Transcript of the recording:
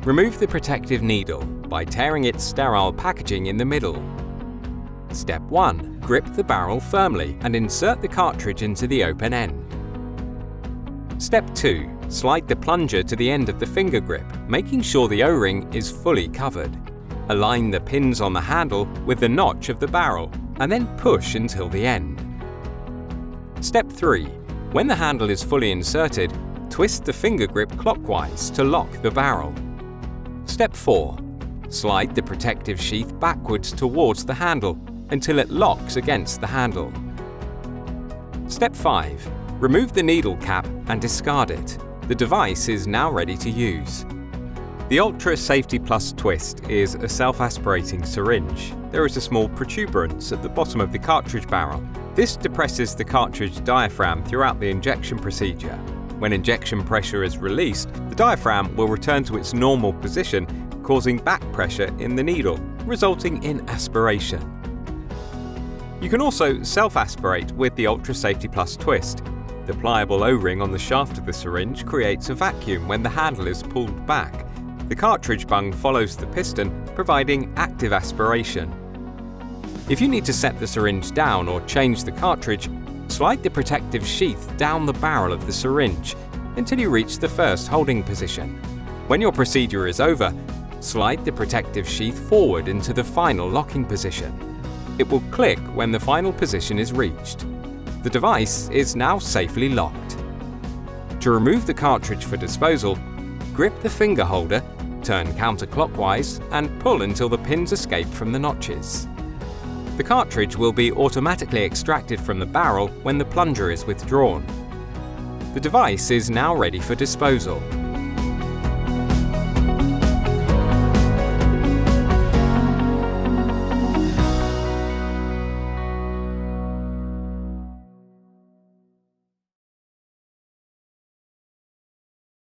Remove the protective needle by tearing its sterile packaging in the middle. Step 1. Grip the barrel firmly and insert the cartridge into the open end. Step 2. Slide the plunger to the end of the finger grip, making sure the O-ring is fully covered. Align the pins on the handle with the notch of the barrel and then push until the end. Step 3. When the handle is fully inserted, twist the finger grip clockwise to lock the barrel. Step 4. Slide the protective sheath backwards towards the handle until it locks against the handle. Step 5. Remove the needle cap and discard it. The device is now ready to use. The Ultra Safety Plus Twist is a self-aspirating syringe. There is a small protuberance at the bottom of the cartridge barrel. This depresses the cartridge diaphragm throughout the injection procedure. When injection pressure is released, the diaphragm will return to its normal position, causing back pressure in the needle, resulting in aspiration. You can also self-aspirate with the Ultra Safety Plus Twist. The pliable O-ring on the shaft of the syringe creates a vacuum when the handle is pulled back. The cartridge bung follows the piston, providing active aspiration. If you need to set the syringe down or change the cartridge, slide the protective sheath down the barrel of the syringe until you reach the first holding position. When your procedure is over, slide the protective sheath forward into the final locking position. It will click when the final position is reached. The device is now safely locked. To remove the cartridge for disposal, grip the finger holder, turn counterclockwise, and pull until the pins escape from the notches. The cartridge will be automatically extracted from the barrel when the plunger is withdrawn. The device is now ready for disposal.